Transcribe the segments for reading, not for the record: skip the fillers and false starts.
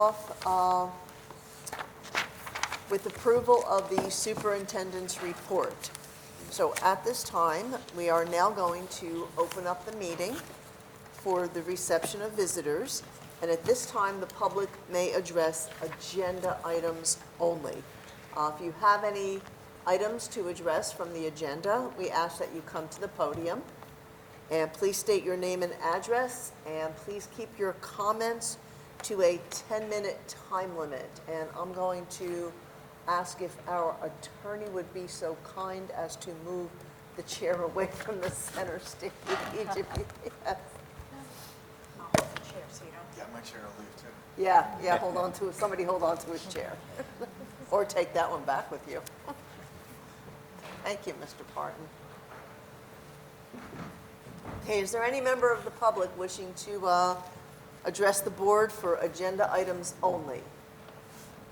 off with approval of the superintendent's report. So at this time, we are now going to open up the meeting for the reception of visitors. And at this time, the public may address agenda items only. If you have any items to address from the agenda, we ask that you come to the podium. And please state your name and address, and please keep your comments to a 10-minute time limit. And I'm going to ask if our attorney would be so kind as to move the chair away from the center stage. Yes. Yeah, my chair will leave too. Yeah, hold on to it. Somebody hold on to his chair. Or take that one back with you. Thank you, Mr. Parton. Okay, is there any member of the public wishing to address the board for agenda items only?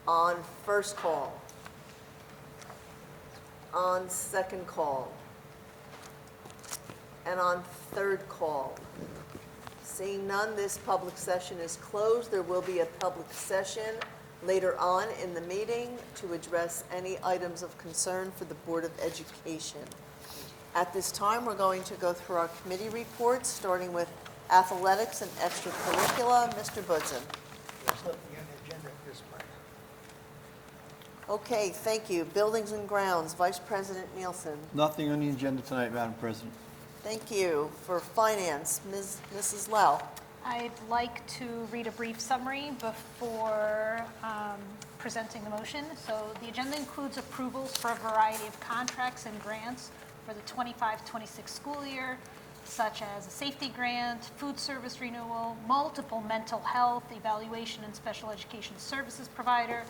On first call? On second call? And on third call? Seeing none, this public session is closed. There will be a public session later on in the meeting to address any items of concern for the Board of Education. At this time, we're going to go through our committee reports, starting with athletics and extracurricular. Mr. Budson. There's nothing on the agenda at this point. Okay, thank you. Buildings and Grounds, Vice President Nielsen. Nothing on the agenda tonight, Madam President. Thank you. For Finance, Mrs. Lau. I'd like to read a brief summary before presenting the motion. So the agenda includes approvals for a variety of contracts and grants for the 25-26 school year, such as a safety grant, food service renewal, multiple mental health, evaluation and special education services provider.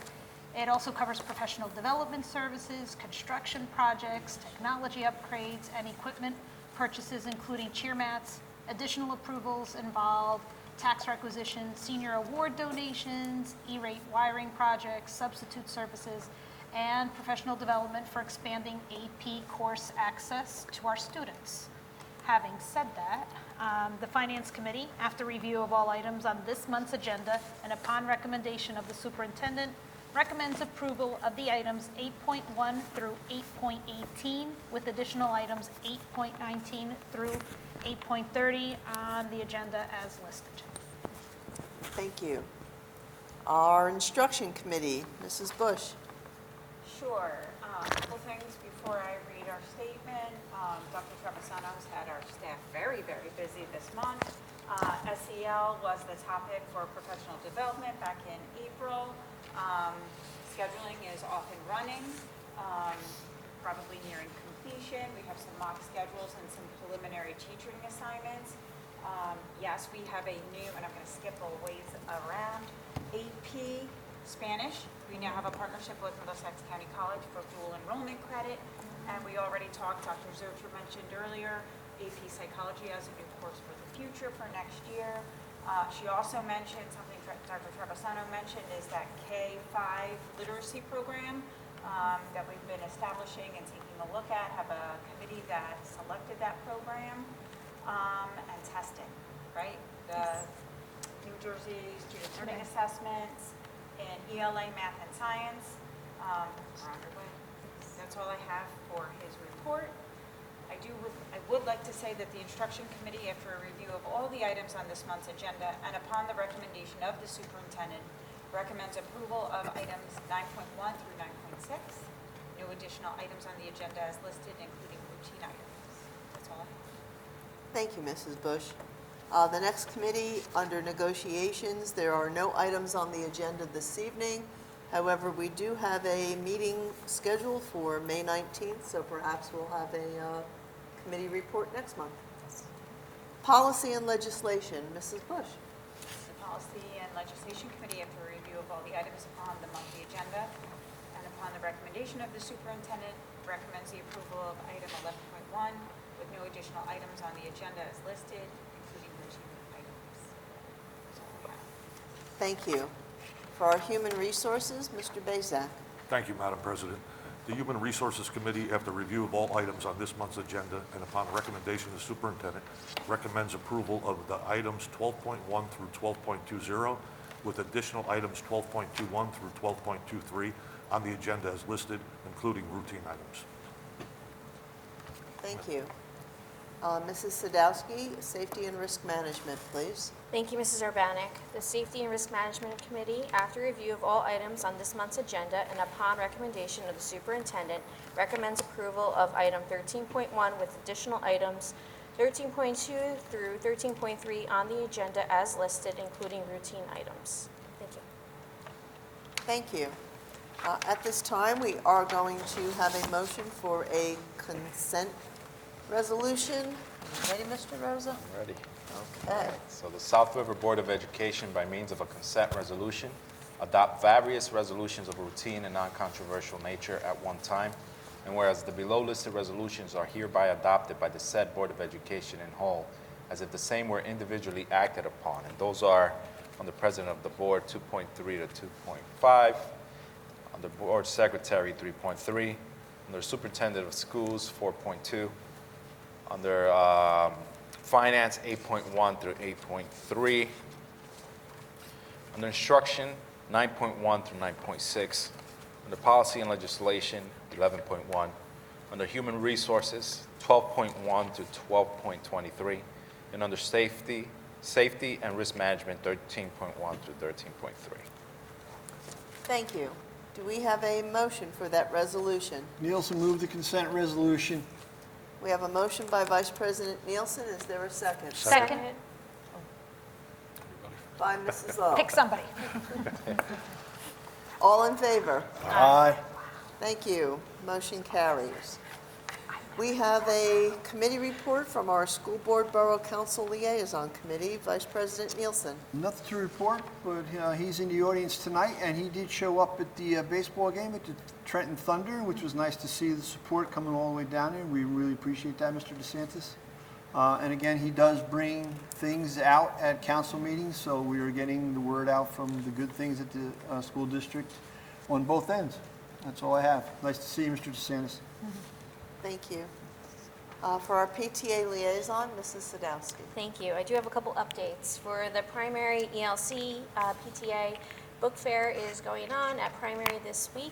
It also covers professional development services, construction projects, technology upgrades, and equipment purchases, including cheer mats. Additional approvals involve tax requisition, senior award donations, E-rate wiring projects, substitute services, and professional development for expanding AP course access to our students. Having said that, the Finance Committee, after review of all items on this month's agenda and upon recommendation of the superintendent, recommends approval of the items 8.1 through 8.18 with additional items 8.19 through 8.30 on the agenda as listed. Thank you. Our Instruction Committee, Mrs. Bush. Sure. A couple things before I read our statement. Dr. Trevisano's had our staff very, very busy this month. SEL was the topic for professional development back in April. Scheduling is off and running, probably nearing completion. We have some mock schedules and some preliminary teaching assignments. Yes, we have a new, and I'm going to skip a ways around, AP Spanish. We now have a partnership with Middlesex County College for dual enrollment credit. And we already talked, Dr. Zurcher mentioned earlier, AP Psychology as a new course for the future for next year. She also mentioned something Dr. Trevisano mentioned is that K-5 literacy program that we've been establishing and taking a look at, have a committee that selected that program, and testing, right? The New Jersey Student Learning Assessments in ELA, Math, and Science. We're underway. That's all I have for his report. I would like to say that the Instruction Committee, after a review of all the items on this month's agenda and upon the recommendation of the superintendent, recommends approval of items 9.1 through 9.6. No additional items on the agenda as listed, including routine items. That's all I have. Thank you, Mrs. Bush. The next committee, under negotiations, there are no items on the agenda this evening. However, we do have a meeting scheduled for May 19th, so perhaps we'll have a committee report next month. Policy and legislation, Mrs. Bush. The Policy and Legislation Committee, after a review of all the items on the monthly agenda and upon the recommendation of the superintendent, recommends the approval of item 11.1 with no additional items on the agenda as listed, including routine items. That's all I have. Thank you. For our Human Resources, Mr. Bazak. Thank you, Madam President. The Human Resources Committee, after review of all items on this month's agenda and upon recommendation of the superintendent, recommends approval of the items 12.1 through 12.20 with additional items 12.21 through 12.23 on the agenda as listed, including routine items. Thank you. Mrs. Sadowski, Safety and Risk Management, please. Thank you, Mrs. Urbanek. The Safety and Risk Management Committee, after review of all items on this month's agenda and upon recommendation of the superintendent, recommends approval of item 13.1 with additional items 13.2 through 13.3 on the agenda as listed, including routine items. Thank you. Thank you. At this time, we are going to have a motion for a consent resolution. Ready, Mr. Rosa? Ready. Okay. So the South River Board of Education, by means of a consent resolution, adopt various resolutions of routine and non-controversial nature at one time, and whereas the below listed resolutions are hereby adopted by the said Board of Education in whole, as if the same were individually acted upon, and those are on the President of the Board 2.3 to 2.5, on the Board Secretary 3.3, under Superintendent of Schools 4.2, under Finance 8.1 through 8.3, under Instruction 9.1 through 9.6, under Policy and Legislation 11.1, under Human Resources 12.1 to 12.23, and under Safety and Risk Management 13.1 through 13.3. Thank you. Do we have a motion for that resolution? Nielsen, move the consent resolution. We have a motion by Vice President Nielsen. Is there a second? Second. By Mrs. Lowe. Pick somebody. All in favor? Aye. Thank you. Motion carries. We have a committee report from our School Board Borough Council Liaison Committee. Vice President Nielsen. Nothing to report, but he's in the audience tonight, and he did show up at the baseball game at the Trenton Thunder, which was nice to see the support coming all the way down there. We really appreciate that, Mr. DeSantis. And again, he does bring things out at council meetings, so we are getting the word out from the good things at the school district on both ends. That's all I have. Nice to see you, Mr. DeSantis. Thank you. For our PTA liaison, Mrs. Sadowski. Thank you. I do have a couple updates. For the primary ELC PTA, book fair is going on at primary this week.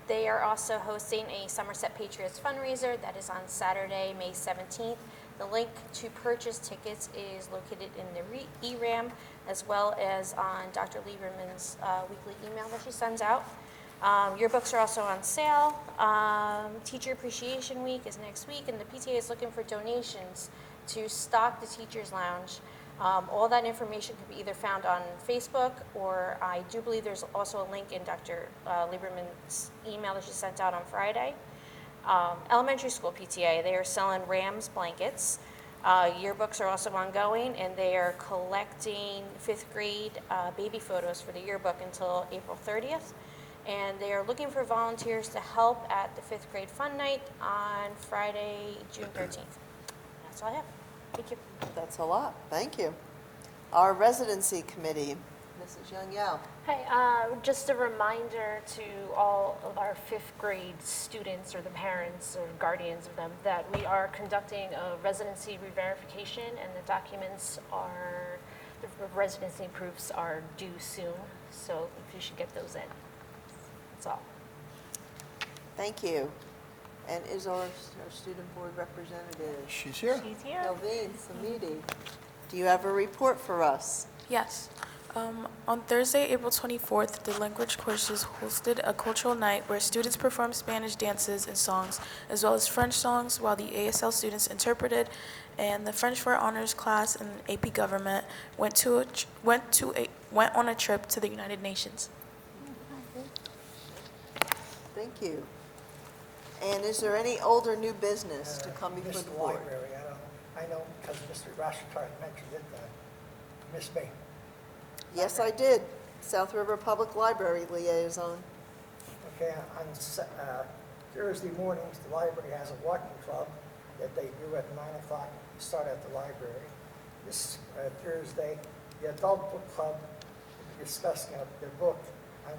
They are also hosting a Somerset Patriots fundraiser that is on Saturday, May 17th. The link to purchase tickets is located in the ERAM, as well as on Dr. Lieberman's weekly email that she sends out. Your books are also on sale. Teacher Appreciation Week is next week, and the PTA is looking for donations to stock the Teachers Lounge. All that information can be either found on Facebook, or I do believe there's also a link in Dr. Lieberman's email that she sent out on Friday. Elementary school PTA, they are selling Rams blankets. Yearbooks are also ongoing, and they are collecting 5th grade baby photos for the yearbook until April 30th. And they are looking for volunteers to help at the 5th grade fun night on Friday, June 13th. That's all I have. Thank you. That's a lot. Thank you. Our residency committee, Mrs. Young Yao. Hi, just a reminder to all of our 5th grade students or the parents or guardians of them that we are conducting a residency re-verification, and the documents are, the residency proofs are due soon, so you should get those in. That's all. Thank you. And is our student board representative? She's here. She's here. Delvine Samidi. Do you have a report for us? Yes. On Thursday, April 24th, the language courses hosted a cultural night where students performed Spanish dances and songs, as well as French songs, while the ASL students interpreted, and the French for Honors class and AP Government went on a trip to the United Nations. Thank you. And is there any old or new business to come before Missed the the board? library, I know, because Mr. Roshkar mentioned it, missed me. Yes, I did. South River Public Library liaison. Okay, on Thursday mornings, the library has a walking club that they do at 9 o'clock, start at the library. This Thursday, the adult book club will be discussing their book on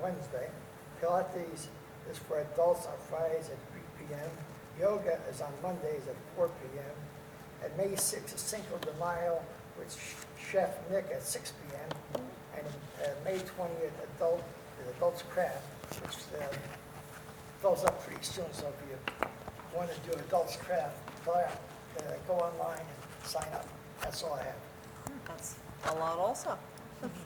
Wednesday. Pilates is for adults on Fridays at 3 p.m. Yoga is on Mondays at 4 p.m. And May 6th is Cinco de Mayo, with Chef Nick at 6 p.m. And May 20th, Adults Craft, which fills up pretty soon. So if you want to do Adults Craft, go online and sign up. That's all I have. That's a lot also.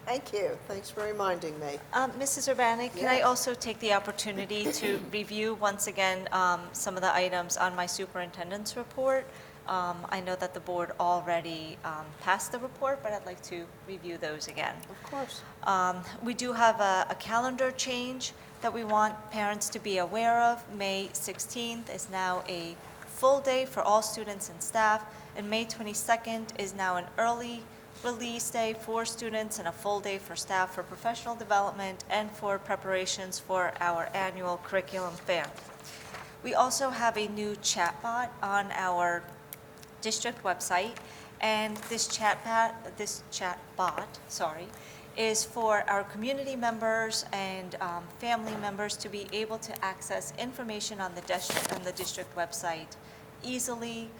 Thank you. Thanks for reminding me. Mrs. Urbanic, can I Yes. also take the opportunity to review once again some of the items on my superintendent's report? I know that the board already passed the report, but I'd like to review those again. Of course. We do have a calendar change that we want parents to be aware of. May 16th is now a full day for all students and staff, and May 22nd is now an early release day for students and a full day for staff for professional development and for preparations for our annual curriculum fair. We also have a new chatbot on our district website, and this chatbot, is for our community members and family members to be able to access information on the district website easily.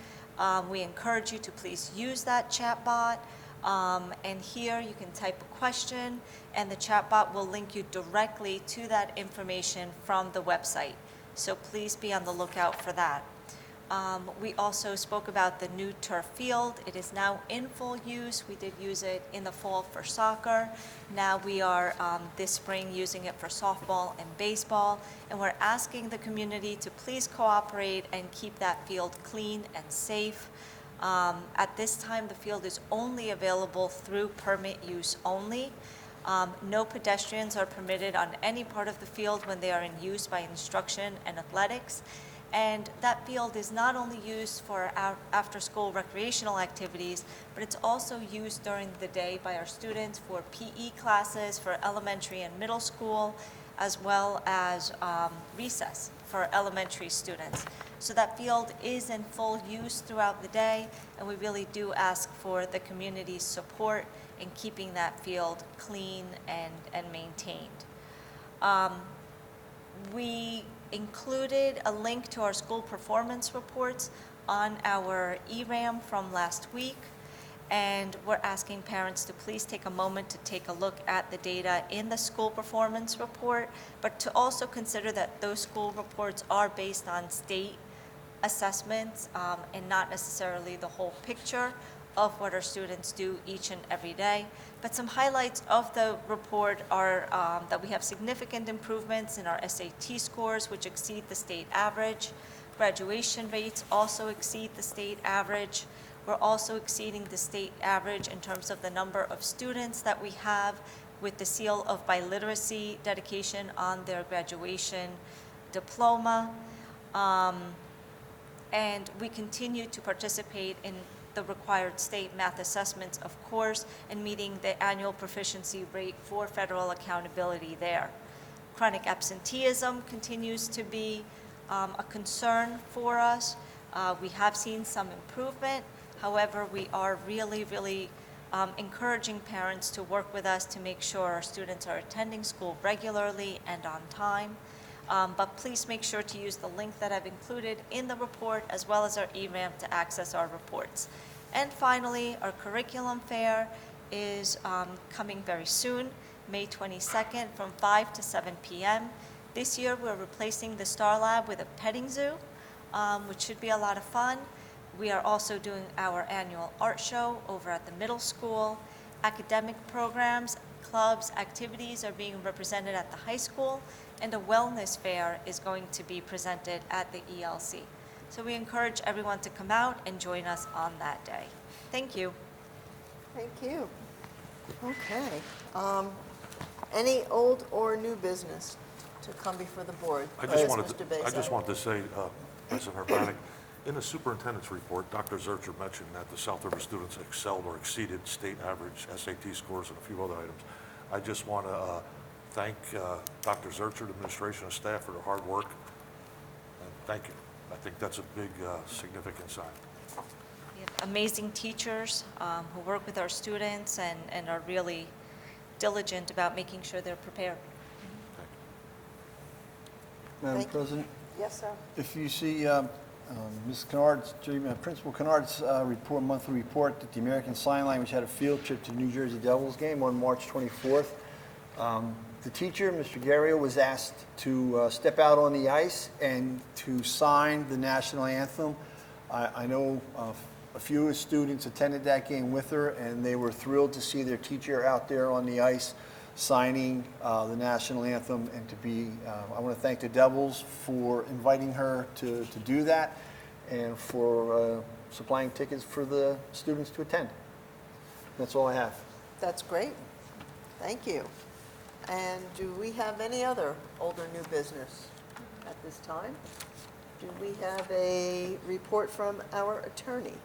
We encourage you to please use that chatbot. And here you can type a question, and the chatbot will link you directly to that information from the website. So please be on the lookout for that. We also spoke about the new turf field. It is now in full use. We did use it in the fall for soccer. Now we are this spring using it for softball and baseball. And we're asking the community to please cooperate and keep that field clean and safe. At this time, the field is only available through permit use only. No pedestrians are permitted on any part of the field when they are in use by instruction and athletics. And that field is not only used for our after-school recreational activities, but it's also used during the day by our students for PE classes for elementary and middle school, as well as recess for elementary students. So that field is in full use throughout the day, and we really do ask for the community's support in keeping that field clean and maintained. We included a link to our school performance reports on our ERAM from last week, and we're asking parents to please take a moment to take a look at the data in the school performance report, but to also consider that those school reports are based on state assessments and not necessarily the whole picture of what our students do each and every day. But some highlights of the report are that we have significant improvements in our SAT scores, which exceed the state average. Graduation rates also exceed the state average. We're also exceeding the state average in terms of the number of students that we have with the seal of biliteracy dedication on their graduation diploma. And we continue to participate in the required state math assessments, of course, and meeting the annual proficiency rate for federal accountability there. Chronic absenteeism continues to be a concern for us. We have seen some improvement. However, we are really encouraging parents to work with us to make sure our students are attending school regularly and on time. But please make sure to use the link that I've included in the report, as well as our ERAM, to access our reports. And finally, our curriculum fair is coming very soon, May 22nd from 5 to 7 p.m. This year, we're replacing the Star Lab with a petting zoo, which should be a lot of fun. We are also doing our annual art show over at the middle school. Academic programs, clubs, activities are being represented at the high school, and a wellness fair is going to be presented at the ELC. So we encourage everyone to come out and join us on that day. Thank you. Thank you. Okay. Any old or new business to come before the board? I Yes, just Mr. Beza. wanted to say, President Urbanic, in the superintendent's report, Dr. Zurcher mentioned that the South River students excelled or exceeded state average SAT scores and a few other items. I just want to thank Dr. Zurcher, the administration and staff for their hard work, and thank you. I think that's a big, significant sign. We have amazing teachers who work with our students and are really diligent about making sure they're prepared. Thank you. Madam Thank you. President, Yes, sir. if you see Ms. Kennard's, Principal Kennard's monthly report that the American Sign Language had a field trip to the New Jersey Devils game on March 24th. The teacher, Mr. Guerrio, was asked to step out on the ice and to sign the national anthem. I know a few of the students attended that game with her, and they were thrilled to see their teacher out there on the ice signing the national anthem, and to be, I want to thank the Devils for inviting her to do that, and for supplying tickets for the students to attend. That's all I have. That's great. Thank you. And do we have any other old or new business at this time? Do we have a report from our attorney?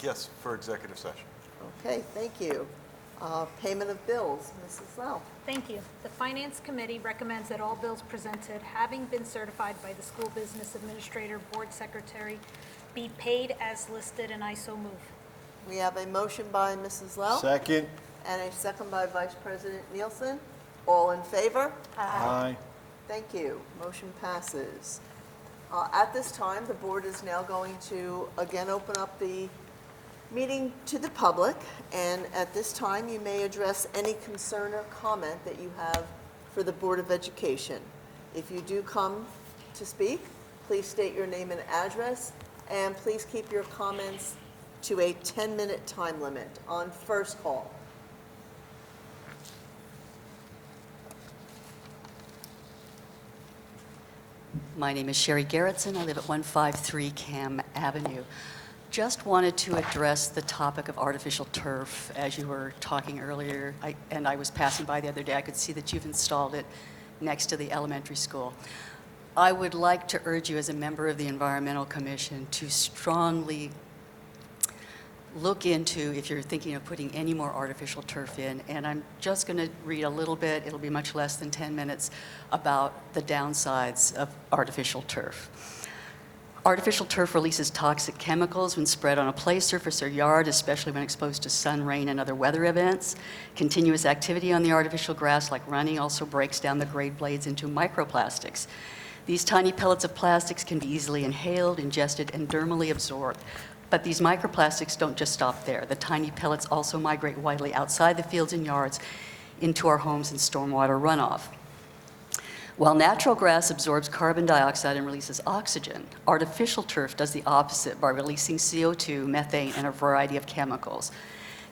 Yes, for executive session. Okay, thank you. Payment of bills, Mrs. Lau. Thank you. The Finance Committee recommends that all bills presented, having been certified by the School Business Administrator Board Secretary, be paid as listed, and I so move. We have a motion by Mrs. Lau. Second. And a second by Vice President Nielsen. All in favor? Aye. Thank you. Motion passes. At this time, the board is now going to again open up the meeting to the public, and at this time, you may address any concern or comment that you have for the Board of Education. If you do come to speak, please state your name and address, and please keep your comments to a 10-minute time limit on first call. My name is Sherry Gerritsen. I live at 153 Cam Avenue. Just wanted to address the topic of artificial turf. As you were talking earlier, I was passing by the other day, I could see that you've installed it next to the elementary school. I would like to urge you as a member of the Environmental Commission to strongly look into if you're thinking of putting any more artificial turf in. And I'm just going to read a little bit, it'll be much less than 10 minutes, about the downsides of artificial turf. Artificial turf releases toxic chemicals when spread on a play surface or yard, especially when exposed to sun, rain, and other weather events. Continuous activity on the artificial grass, like running, also breaks down the grade blades into microplastics. These tiny pellets of plastics can be easily inhaled, ingested, and dermally absorbed. But these microplastics don't just stop there. The tiny pellets also migrate widely outside the fields and yards into our homes and stormwater runoff. While natural grass absorbs carbon dioxide and releases oxygen, artificial turf does the opposite by releasing CO2, methane, and a variety of chemicals.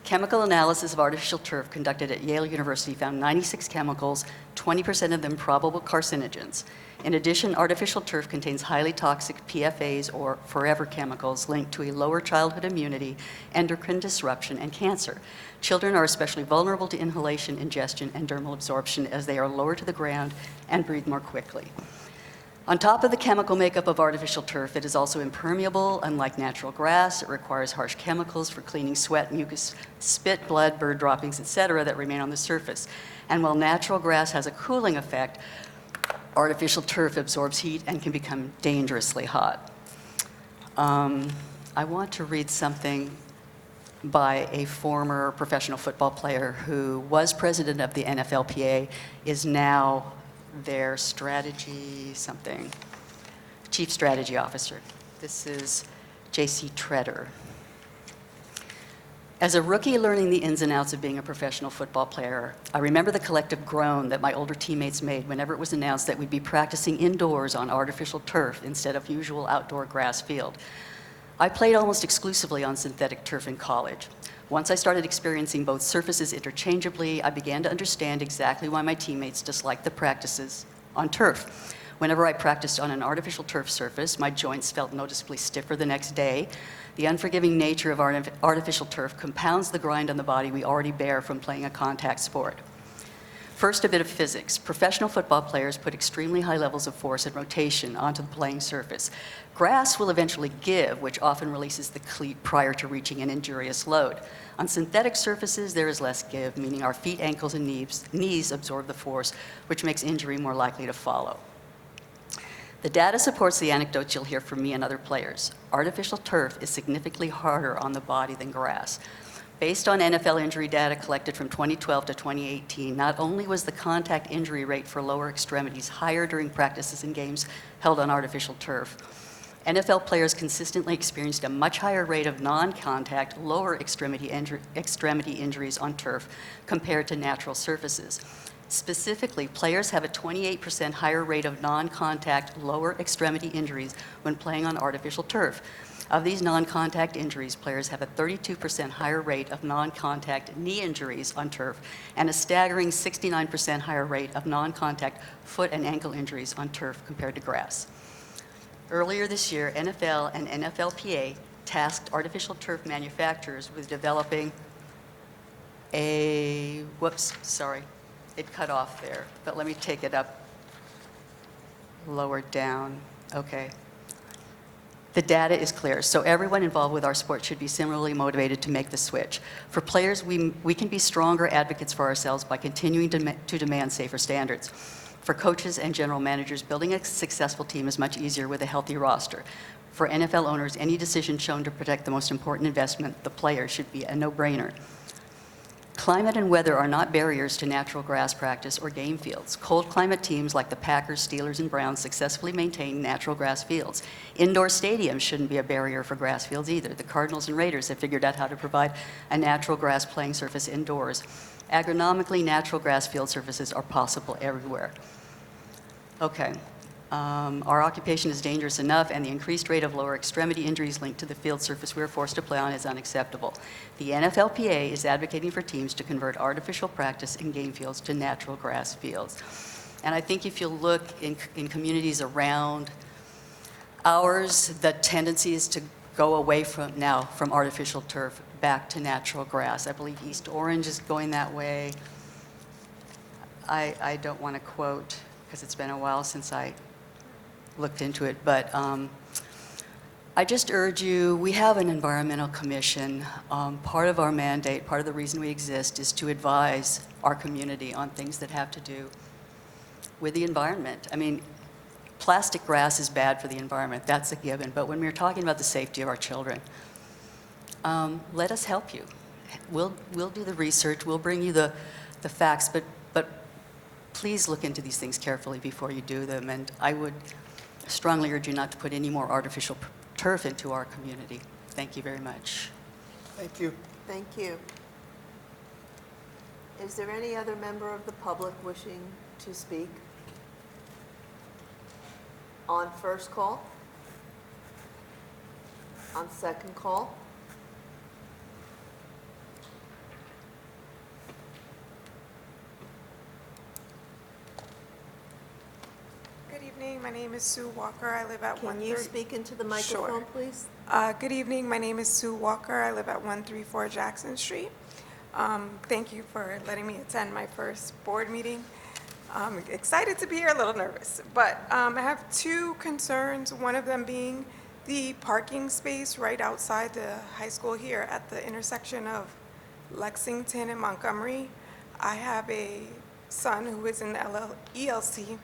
Chemical analysis of artificial turf conducted at Yale University found 96 chemicals, 20% of them probable carcinogens. In addition, artificial turf contains highly toxic PFAs, or forever chemicals, linked to a lower childhood immunity, endocrine disruption, and cancer. Children are especially vulnerable to inhalation, ingestion, and dermal absorption as they are lower to the ground and breathe more quickly. On top of the chemical makeup of artificial turf, it is also impermeable. Unlike natural grass, it requires harsh chemicals for cleaning sweat, mucus, spit, blood, bird droppings, etc. that remain on the surface. And while natural grass has a cooling effect, artificial turf absorbs heat and can become dangerously hot. I want to read something by a former professional football player who was president of the NFLPA, is now their chief strategy officer. This is J.C. Treader. As a rookie learning the ins and outs of being a professional football player, I remember the collective groan that my older teammates made whenever it was announced that we'd be practicing indoors on artificial turf instead of usual outdoor grass field. I played almost exclusively on synthetic turf in college. Once I started experiencing both surfaces interchangeably, I began to understand exactly why my teammates disliked the practices on turf. Whenever I practiced on an artificial turf surface, my joints felt noticeably stiffer the next day. The unforgiving nature of artificial turf compounds the grind on the body we already bear from playing a contact sport. First, a bit of physics. Professional football players put extremely high levels of force and rotation onto the playing surface. Grass will eventually give, which often releases the cleat prior to reaching an injurious load. On synthetic surfaces, there is less give, meaning our feet, ankles, and knees absorb the force, which makes injury more likely to follow. The data supports the anecdotes you'll hear from me and other players. Artificial turf is significantly harder on the body than grass. Based on NFL injury data collected from 2012 to 2018, not only was the contact injury rate for lower extremities higher during practices and games held on artificial turf, NFL players consistently experienced a much higher rate of non-contact, lower extremity injuries on turf compared to natural surfaces. Specifically, players have a 28% higher rate of non-contact, lower extremity injuries when playing on artificial turf. Of these non-contact injuries, players have a 32% higher rate of non-contact knee injuries on turf and a staggering 69% higher rate of non-contact foot and ankle injuries on turf compared to grass. Earlier this year, NFL and NFLPA tasked artificial turf manufacturers with developing it cut off there, but let me take it up lower down. Okay. The data is clear, so everyone involved with our sport should be similarly motivated to make the switch. For players, we can be stronger advocates for ourselves by continuing to demand safer standards. For coaches and general managers, building a successful team is much easier with a healthy roster. For NFL owners, any decision shown to protect the most important investment, the player, should be a no-brainer. Climate and weather are not barriers to natural grass practice or game fields. Cold climate teams like the Packers, Steelers, and Browns successfully maintain natural grass fields. Indoor stadiums shouldn't be a barrier for grass fields either. The Cardinals and Raiders have figured out how to provide a natural grass playing surface indoors. Agronomically, natural grass field surfaces are possible everywhere. Okay. Our occupation is dangerous enough, and the increased rate of lower extremity injuries linked to the field surface we are forced to play on is unacceptable. The NFLPA is advocating for teams to convert artificial practice in game fields to natural grass fields. And I think if you look in communities around ours, the tendency is to go away from artificial turf back to natural grass. I believe East Orange is going that way. I don't want to quote, because it's been a while since I looked into it, but I just urge you, we have an environmental commission. Part of our mandate, part of the reason we exist is to advise our community on things that have to do with the environment. I mean, plastic grass is bad for the environment, that's a given, but when we're talking about the safety of our children, let us help you. We'll do the research, we'll bring you the facts, but please look into these things carefully before you do them, and I would strongly urge you not to put any more artificial turf into our community. Thank you very much. Thank you. Thank you. Is there any other member of the public wishing to speak? On first call? On second call? Good evening, my name is Sue Walker. I live at Can you speak into the microphone, Sure. please? Good evening, my name is Sue Walker. I live at 134 Jackson Street. Thank you for letting me attend my first board meeting. I'm excited to be here, a little nervous, but I have two concerns, one of them being the parking space right outside the high school here at the intersection of Lexington and Montgomery. I have a son who is in the ELC,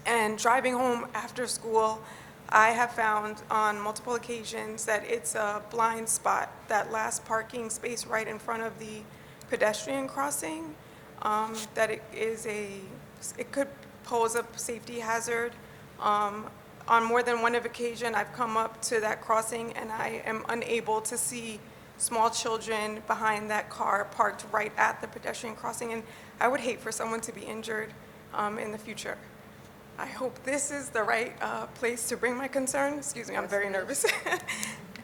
and driving home after school, I have found on multiple occasions that it's a blind spot, that last parking space right in front of the pedestrian crossing, that it could pose a safety hazard. On more than one occasion, I've come up to that crossing and I am unable to see small children behind that car parked right at the pedestrian crossing, and I would hate for someone to be injured in the future. I hope this is the right place to bring my concern. Excuse me, I'm very nervous.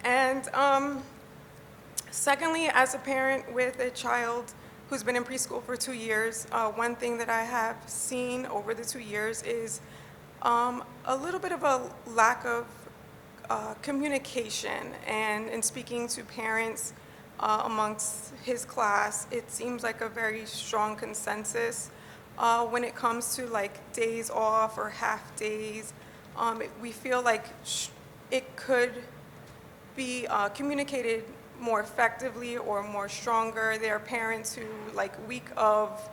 And secondly, as a parent with a child who's been in preschool for 2 years, one thing that I have seen over the 2 years is a little bit of a lack of communication. And in speaking to parents amongst his class, it seems like a very strong consensus when it comes to like days off or half days. We feel like it could be communicated more effectively or more stronger. There are parents who, like, week of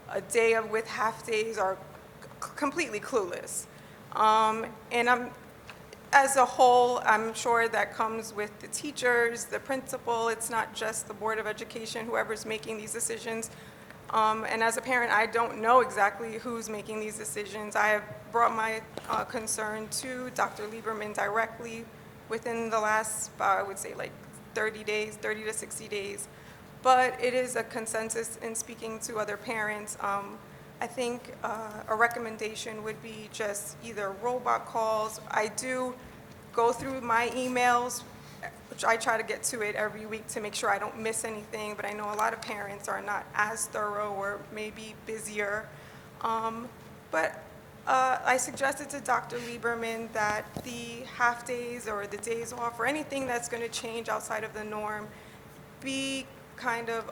a day with half days are completely clueless. And as a whole, I'm sure that comes with the teachers, the principal. It's not just the Board of Education, whoever's making these decisions. And as a parent, I don't know exactly who's making these decisions. I have brought my concern to Dr. Lieberman directly within the last, I would say like 30 days, 30 to 60 days. But it is a consensus in speaking to other parents. I think a recommendation would be just either robot calls. I do go through my emails, which I try to get to it every week to make sure I don't miss anything, but I know a lot of parents are not as thorough or maybe busier. But I suggested to Dr. Lieberman that the half days or the days off or anything that's going to change outside of the norm be kind of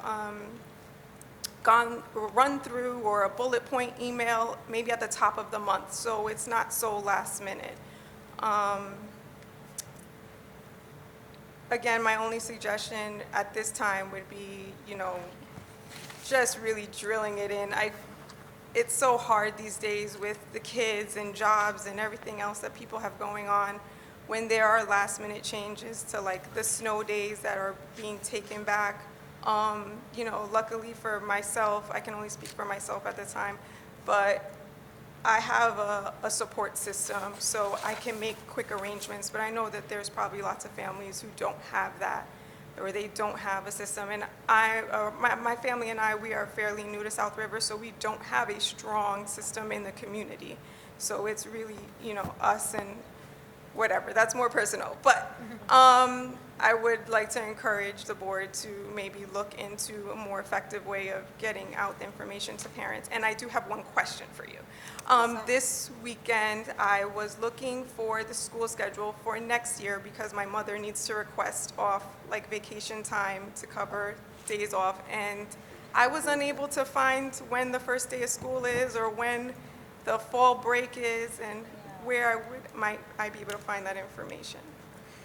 run through or a bullet point email maybe at the top of the month so it's not so last minute. Again, my only suggestion at this time would be, just really drilling it in. It's so hard these days with the kids and jobs and everything else that people have going on when there are last minute changes to like the snow days that are being taken back. Luckily for myself, I can only speak for myself at the time, but I have a support system, so I can make quick arrangements, but I know that there's probably lots of families who don't have that, or they don't have a system. And my family and I, we are fairly new to South River, so we don't have a strong system in the community. So it's really, us and whatever, that's more personal. But I would like to encourage the board to maybe look into a more effective way of getting out the information to parents. And I do have one question for you. This weekend, I was looking for the school schedule for next year because my mother needs to request off like vacation time to cover days off. And I was unable to find when the first day of school is or when the fall break is and where might I be able to find that information.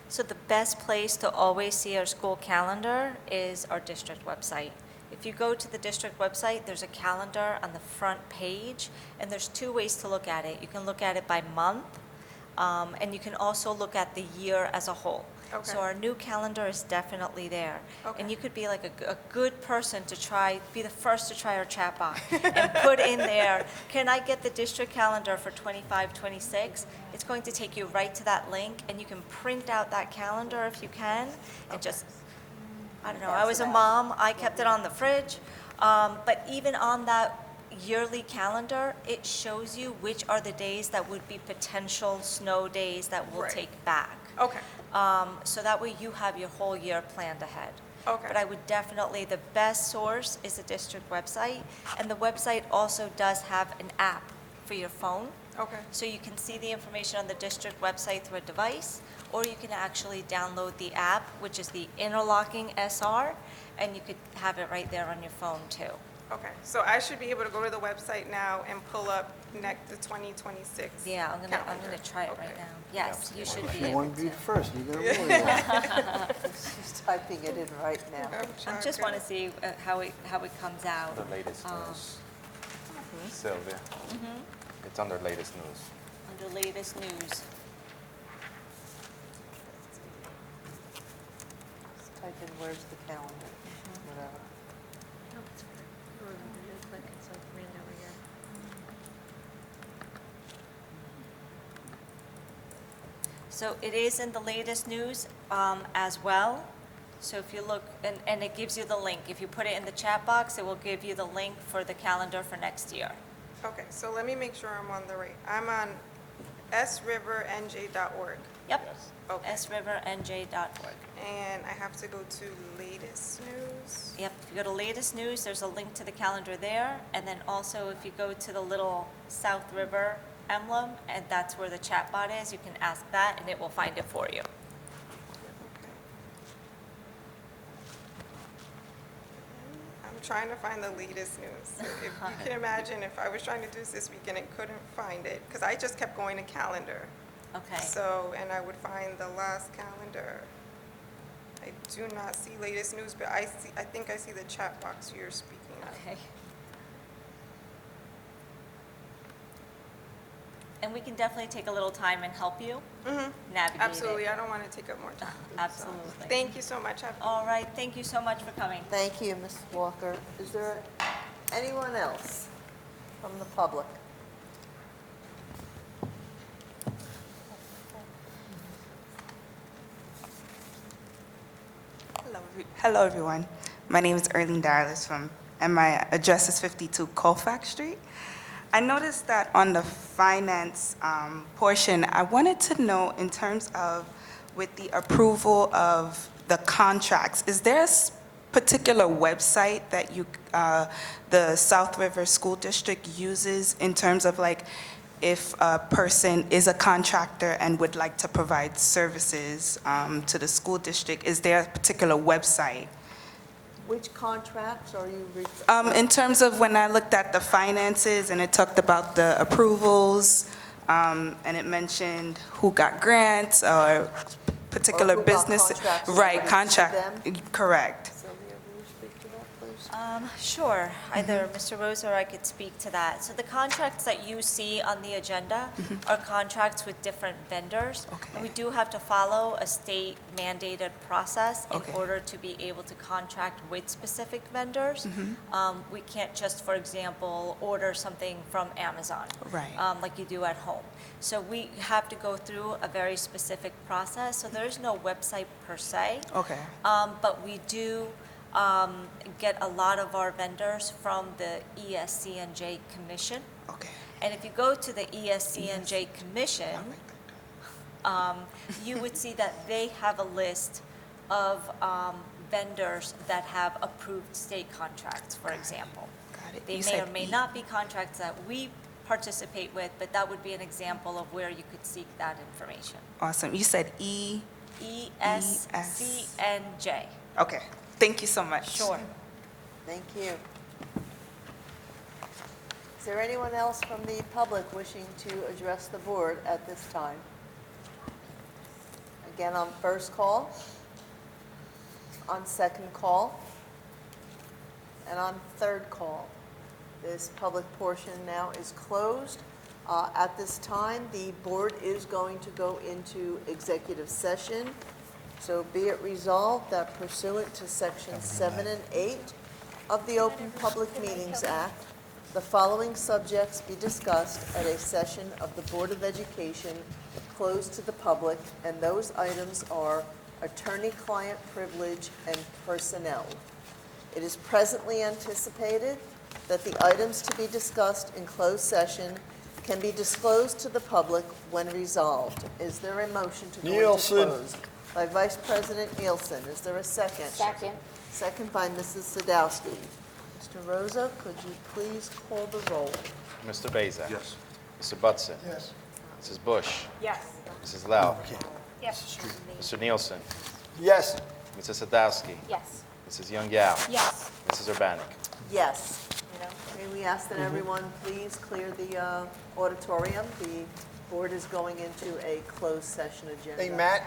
So the best place to always see our school calendar is our district website. If you go to the district website, there's a calendar on the front page, and there's two ways to look at it. You can look at it by month, and you can also look at the year as a whole. Okay. So our new calendar is definitely there. Okay. And you could be like a good person to be the first to try our chat box and put in there, can I get the district calendar for 25, 26? It's going to take you right to that link, and you can print out that calendar if you can, and just, I don't know, I was a mom, I kept it on the fridge, but even on that yearly calendar, it shows you which are the days that would be potential snow days that we'll Right. take back. Okay. So that way you have your whole year planned ahead. Okay. But I would definitely, the best source is the district website, and the website also does have an app for your phone. Okay. So you can see the information on the district website through a device, or you can actually download the app, which is the Interlocking SR, and you could have it right there on your phone too. Okay, so I should be able to go to the website now and pull up the 2026 Yeah, I'm calendar. gonna try it right Okay. now. Yes, you should be You able want to be to. the first, you're going to really want. She's typing it in right now. I just want to see how it comes out. The latest news. Sylvia. It's under latest news. Under latest news. Just type in where's the calendar, whatever. So it is in the latest news as well. So if you look, and it gives you the link. If you put it in the chat box, it will give you the link for the calendar for next year. Okay, so let me make sure I'm on the right. I'm on srivernj.org. Yep, Okay. srivernj.org. And I have to go to latest news. Yep, if you go to latest news, there's a link to the calendar there. And then also if you go to the little South River emblem, and that's where the chat bot is, you can ask that and it will find it for you. I'm trying to find the latest news. So if you can imagine, if I was trying to do this weekend and couldn't find it, because I just kept going to calendar. Okay. So, and I would find the last calendar. I do not see latest news, but I think I see the chat box you're speaking of. Okay. And we can definitely take a little time and help you navigate Absolutely, it. I don't want to take up more time. Absolutely. Thank you so much. All right, thank you so much for coming. Thank you, Ms. Walker. Is there Anyone else from the public? Hello, everyone. My name is Erlene Darlis and my address is 52 Colfax Street. I noticed that on the finance portion, I wanted to know in terms of with the approval of the contracts, is there a particular website that the South River School District uses in terms of like if a person is a contractor and would like to provide services to the school district? Is there a particular website? Which contracts are you? In terms of when I looked at the finances and it talked about the approvals, and it mentioned who got grants or particular Or who got business. contracts and Right, who contract, received correct. Sylvia, will you speak to that, please? Sure, either Mr. Rose or I could speak to that. So the contracts that you see on the agenda are contracts with different vendors. Okay. And we do have to follow a state mandated process in Okay. order to be able to contract with specific vendors. We can't just, for example, order something from Amazon. Right. Like you do at home. So we have to go through a very specific process. So there is no website per se. Okay. But we do get a lot of our vendors from the ESC&J Commission. Okay. And if you go to the ESC&J Commission, you would see that they have a list of vendors that have approved state contracts, for example. Got it. They You may or said may not be contracts that we participate with, but that would be an example of where you could seek that information. Awesome. You said E. ESC&J. Okay. Thank you so much. Sure. Thank you. Is there anyone else from the public wishing to address the board at this time? Again, on first call, on second call, and on third call. This public portion now is closed. At this time, the board is going to go into executive session. So be it resolved that pursuant to Sections 7 and 8 of the Open Public Meetings Act, the following subjects be discussed at a session of the Board of Education closed to the public, and those items are attorney-client privilege and personnel. It is presently anticipated that the items to be discussed in closed session can be disclosed to the public when resolved. Is there a motion to go into Nielsen. closed? By Vice President Nielsen. Is there a second? Second. Second by Mrs. Sadowski. Mr. Rosa, could you please call the roll? Mr. Beza. Yes. Mr. Butson. Yes. Mrs. Bush. Yes. Mrs. Lau. Yes. Mr. Nielsen. Yes. Mrs. Sadowski. Yes. Mrs. Young Yao. Yes. Mrs. Urbanek. Yes. May we ask that everyone please clear the auditorium? The board is going into a closed session agenda. Hey, Matt,